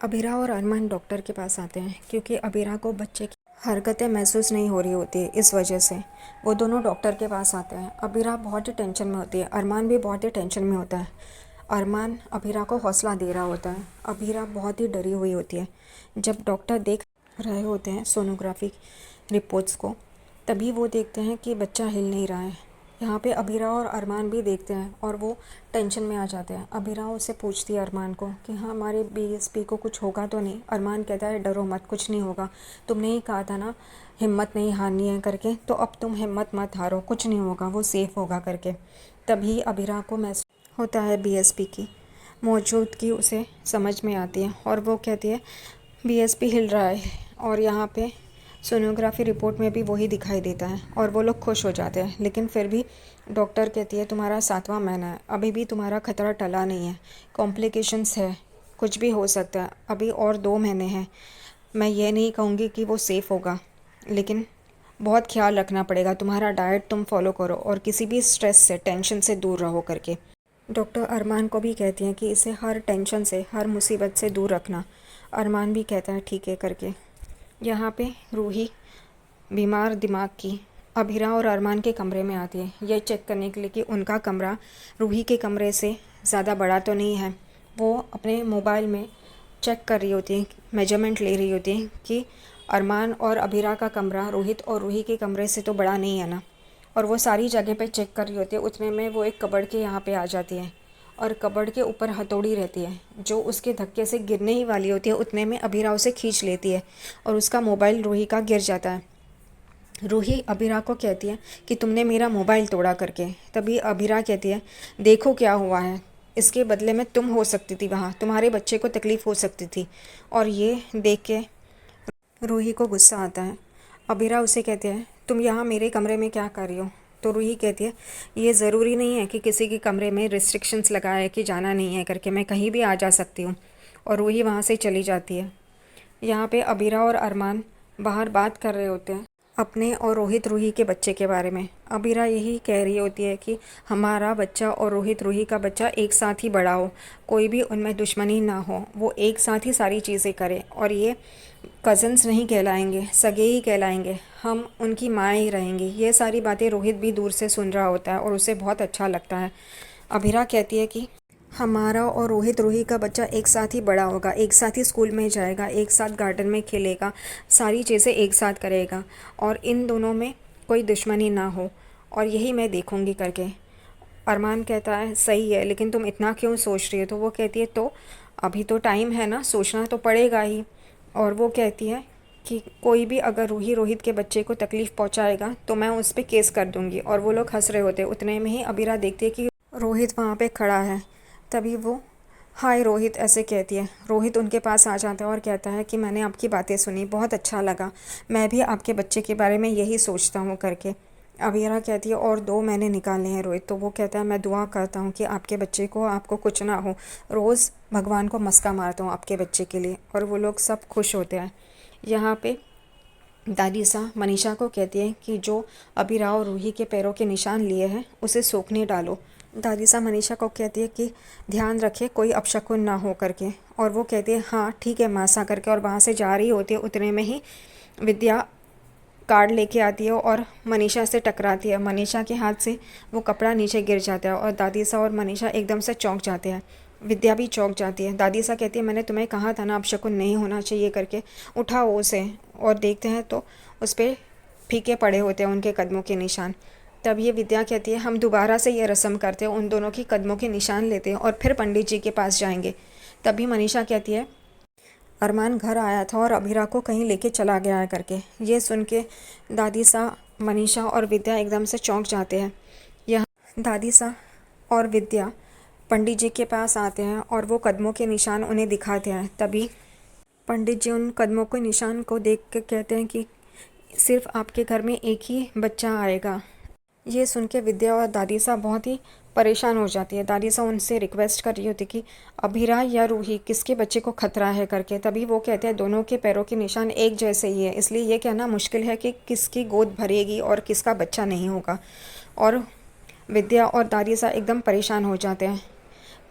अबीरा और अरमान डॉक्टर के पास आते हैं क्योंकि अबीरा को बच्चे की हरकतें महसूस नहीं हो रही होती है। इस वजह से वो दोनों डॉक्टर के पास आते हैं। अबीरा बहुत ही टेंशन में होती है, अरमान भी बहुत ही टेंशन में होता है। अरमान अबीरा को हौसला दे रहा होता है। अबीरा बहुत ही डरी हुई होती है। जब डॉक्टर देख रहे होते हैं सोनोग्राफी रिपोर्ट्स को, तभी वो देखते हैं कि बच्चा हिल नहीं रहा है। यहाँ पे अबीरा और अरमान भी देखते हैं और वो टेंशन में आ जाते हैं। अबीरा उससे पूछती है अरमान को कि हाँ, हमारे बीएसपी को कुछ होगा तो नहीं। अरमान कहता है डरो मत, कुछ नहीं होगा। तुमने ही कहा था ना हिम्मत नहीं हारनी है करके, तो अब तुम हिम्मत मत हारो, कुछ नहीं होगा, वो सेफ़ होगा करके। तभी अबीरा को महसूस होता है बीएसपी की मौजूदगी उसे समझ में आती है और वो कहती है बीएसपी हिल रहा है। और यहाँ पे सोनोग्राफी रिपोर्ट में भी वही दिखाई देता है और वो लोग खुश हो जाते हैं। लेकिन फिर भी डॉक्टर कहती है तुम्हारा 7वां महीना है, अभी भी तुम्हारा खतरा टला नहीं है, कॉम्प्लिकेशंस है, कुछ भी हो सकता है, अभी और 2 महीने हैं। मैं ये नहीं कहूँगी कि वो सेफ़ होगा, लेकिन बहुत ख्याल रखना पड़ेगा। तुम्हारा डाइट तुम फॉलो करो और किसी भी स्ट्रेस से, टेंशन से दूर रहो करके। डॉक्टर अरमान को भी कहती हैं कि इसे हर टेंशन से, हर मुसीबत से दूर रखना। अरमान भी कहता है ठीक है करके। यहाँ पे रूही बीमार दिमाग की अबीरा और अरमान के कमरे में आती है, ये चेक करने के लिए कि उनका कमरा रूही के कमरे से ज़्यादा बड़ा तो नहीं है। वो अपने मोबाइल में चेक कर रही होती है, मेजरमेंट ले रही होती है कि अरमान और अबीरा का कमरा रोहित और रूही के कमरे से तो बड़ा नहीं है ना। और वो सारी जगह पे चेक कर रही होती है। उतने में वो एक कबर्ड के यहाँ पे आ जाती है और कबर्ड के ऊपर हथौड़ी रहती है जो उसके धक्के से गिरने ही वाली होती है। उतने में अबीरा उसे खींच लेती है और उसका मोबाइल रूही का गिर जाता है। रूही अबीरा को कहती है कि तुमने मेरा मोबाइल तोड़ा करके। तभी अबीरा कहती है देखो क्या हुआ है, इसके बदले में तुम हो सकती थी वहाँ, तुम्हारे बच्चे को तकलीफ़ हो सकती थी। और ये देख के रूही को गुस्सा आता है। अबीरा उसे कहते हैं तुम यहाँ मेरे कमरे में क्या कर रही हो। तो रूही कहती है ये ज़रूरी नहीं है कि किसी के कमरे में रिस्ट्रिक्शंस लगाया है कि जाना नहीं है करके, मैं कहीं भी आ जा सकती हूँ। और रूही वहाँ से चली जाती है। यहाँ पे अबीरा और अरमान बाहर बात कर रहे होते हैं अपने और रोहित रूही के बच्चे के बारे में। अबीरा यही कह रही होती है कि हमारा बच्चा और रोहित रूही का बच्चा एक साथ ही बड़ा हो, कोई भी उनमें दुश्मनी ना हो, वो एक साथ ही सारी चीज़ें करें। और ये कज़न्स नहीं कहलाएंगे, सगे ही कहलाएंगे, हम उनकी माँ ही रहेंगी। ये सारी बातें रोहित भी दूर से सुन रहा होता है और उसे बहुत अच्छा लगता है। अबीरा कहती है कि हमारा और रोहित रूही का बच्चा एक साथ ही बड़ा होगा, एक साथ ही स्कूल में जाएगा, एक साथ गार्डन में खेलेगा, सारी चीज़ें एक साथ करेगा और इन दोनों में कोई दुश्मनी ना हो, और यही मैं देखूंगी करके। अरमान कहता है सही है, लेकिन तुम इतना क्यों सोच रही हो। तो वो कहती है तो अभी तो टाइम है ना, सोचना तो पड़ेगा ही। और वो कहती है कि कोई भी अगर रूही रोहित के बच्चे को तकलीफ़ पहुंचाएगा तो मैं उस पर केस कर दूंगी। और वो लोग हंस रहे होते। उतने में ही अबीरा देखती है कि रोहित वहाँ पे खड़ा है। तभी वो हाय रोहित ऐसे कहती है। रोहित उनके पास आ जाता है और कहता है कि मैंने आपकी बातें सुनी, बहुत अच्छा लगा, मैं भी आपके बच्चे के बारे में यही सोचता हूँ करके। अबीरा कहती है और 2 महीने निकालने हैं रोहित। तो वो कहता है मैं दुआ करता हूँ कि आपके बच्चे को, आपको कुछ ना हो, रोज़ भगवान को मस्का मारता हूँ आपके बच्चे के लिए। और वो लोग सब खुश होते हैं। यहाँ पे दादी सा मनीषा को कहती है कि जो अबीरा और रूही के पैरों के निशान लिए हैं उसे सूखने डालो। दादी सा मनीषा को कहती है कि ध्यान रखे कोई अपशकुन ना हो करके। और वो कहती है हाँ ठीक है मासा करके। और वहाँ से जा रही होती है। उतने में ही विद्या कार्ड लेके आती है और मनीषा से टकराती है। मनीषा के हाथ से वो कपड़ा नीचे गिर जाता है और दादी सा और मनीषा एकदम से चौंक जाते हैं। विद्या भी चौंक जाती है। दादी सा कहती है मैंने तुम्हें कहा था ना अपशकुन नहीं होना चाहिए करके, उठाओ उसे। और देखते हैं तो उस पर फीके पड़े होते हैं उनके कदमों के निशान। तब ये विद्या कहती है हम दोबारा से ये रस्म करते हैं, उन दोनों की कदमों के निशान लेते हैं और फिर पंडित जी के पास जाएंगे। तभी मनीषा कहती है अरमान घर आया था और अबीरा को कहीं लेके चला गया है करके। ये सुन के दादी सा, मनीषा और विद्या एकदम से चौंक जाते हैं। यहाँ दादी सा और विद्या पंडित जी के पास आते हैं और वो कदमों के निशान उन्हें दिखाते हैं। तभी पंडित जी उन कदमों के निशान को देख के कहते हैं कि सिर्फ आपके घर में एक ही बच्चा आएगा। ये सुन के विद्या और दादी सा बहुत ही परेशान हो जाती है। दादी सा उनसे रिक्वेस्ट कर रही होती कि अबीरा या रूही किसके बच्चे को खतरा है करके। तभी वो कहते हैं दोनों के पैरों के निशान एक जैसे ही है, इसलिए ये कहना मुश्किल है कि किसकी गोद भरेगी और किसका बच्चा नहीं होगा। और विद्या और दादी सा एकदम परेशान हो जाते हैं।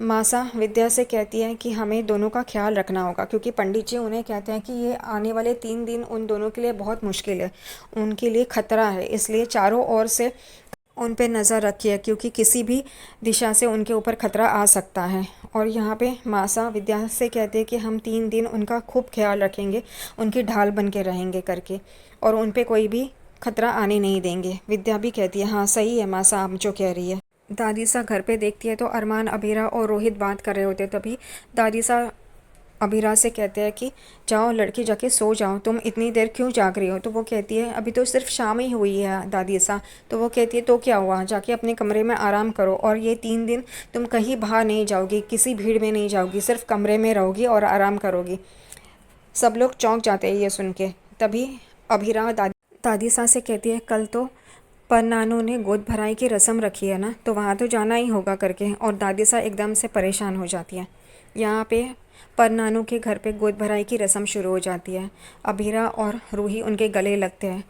मासा विद्या से कहती है कि हमें दोनों का ख्याल रखना होगा, क्योंकि पंडित जी उन्हें कहते हैं कि ये आने वाले 3 दिन उन दोनों के लिए बहुत मुश्किल है, उनके लिए खतरा है, इसलिए चारों ओर से उन पे नज़र रखिए, क्योंकि किसी भी दिशा से उनके ऊपर खतरा आ सकता है। और यहाँ पे मासा विद्या से कहते हैं कि हम 3 दिन उनका खूब ख्याल रखेंगे, उनकी ढाल बन के रहेंगे करके, और उन पे कोई भी खतरा आने नहीं देंगे। विद्या भी कहती है हाँ सही है मासा, आप जो कह रही है। दादी सा घर पे देखती है तो अरमान, अबीरा और रोहित बात कर रहे होते, तभी दादी सा अबीरा से कहते हैं कि जाओ लड़की जाके सो जाओ, तुम इतनी देर क्यों जाग रही हो। तो वो कहती है अभी तो सिर्फ शाम ही हुई है दादी सा। तो वो कहती है तो क्या हुआ, जाके अपने कमरे में आराम करो, और ये 3 दिन तुम कहीं बाहर नहीं जाओगी, किसी भीड़ में नहीं जाओगी, सिर्फ कमरे में रहोगी और आराम करोगी। सब लोग चौंक जाते हैं ये सुन के। तभी अबीरा दादी सा से कहती है कल तो पर नानू ने गोद भराई की रस्म रखी है ना, तो वहाँ तो जाना ही होगा करके, और दादी सा एकदम से परेशान हो जाती है। यहाँ पे पर नानू के घर पे गोद भराई की रस्म शुरू हो जाती है। अबीरा और रूही उनके गले लगते हैं।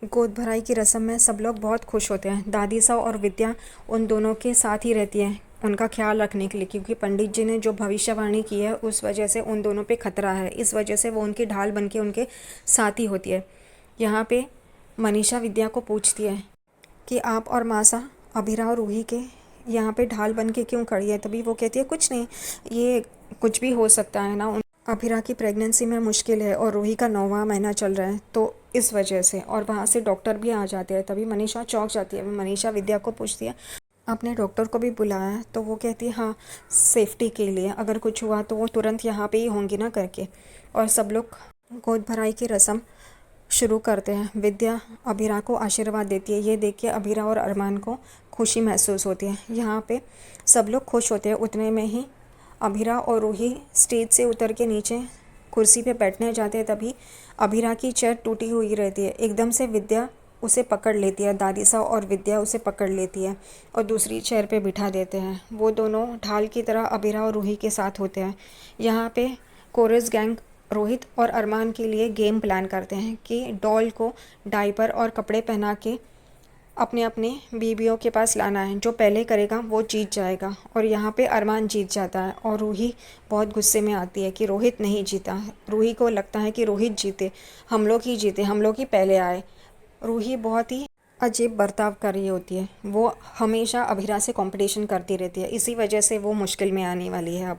गोद भराई की रस्म में सब लोग बहुत खुश होते हैं। दादी सा और विद्या उन दोनों के साथ ही रहती हैं उनका ख्याल रखने के लिए, क्योंकि पंडित जी ने जो भविष्यवाणी की है उस वजह से उन दोनों पे खतरा है, इस वजह से वो उनकी ढाल बन के उनके साथ ही होती है। यहाँ पे मनीषा विद्या को पूछती है कि आप और मासा अबीरा और रूही के यहाँ पे ढाल बन के क्यों खड़ी है। तभी वो कहती है कुछ नहीं, ये कुछ भी हो सकता है ना, अबीरा की प्रेगनेंसी में मुश्किल है और रूही का 9वां महीना चल रहा है, तो इस वजह से। और वहाँ से डॉक्टर भी आ जाते हैं। तभी मनीषा चौंक जाती है। मनीषा विद्या को पूछती है आपने डॉक्टर को भी बुलाया है। तो वो कहती है हाँ सेफ्टी के लिए, अगर कुछ हुआ तो वो तुरंत यहाँ पे ही होंगी ना करके। और सब लोग गोद भराई की रस्म शुरू करते हैं। विद्या अबीरा को आशीर्वाद देती है। ये देख के अबीरा और अरमान को खुशी महसूस होती है। यहाँ पे सब लोग खुश होते हैं। उतने में ही अबीरा और रूही स्टेज से उतर के नीचे कुर्सी पे बैठने जाते हैं। तभी अबीरा की चेयर टूटी हुई रहती है। एकदम से विद्या उसे पकड़ लेती है, दादी सा और विद्या उसे पकड़ लेती है और दूसरी चेयर पे बिठा देते हैं। वो दोनों ढाल की तरह अबीरा और रूही के साथ होते हैं। यहाँ पे कोरस गैंग रोहित और अरमान के लिए गेम प्लान करते हैं कि डॉल को डायपर और कपड़े पहना के अपने अपने बीबियों के पास लाना है। जो पहले करेगा वो जीत जाएगा। और यहाँ पे अरमान जीत जाता है और रूही बहुत गुस्से में आती है कि रोहित नहीं जीता। रूही को लगता है कि रोहित जीते, हम लोग ही जीते, हम लोग ही पहले आए। रूही बहुत ही अजीब बर्ताव कर रही होती है। वो हमेशा अबीरा से कंपटीशन करती रहती है, इसी वजह से वो मुश्किल में आने वाली है अब।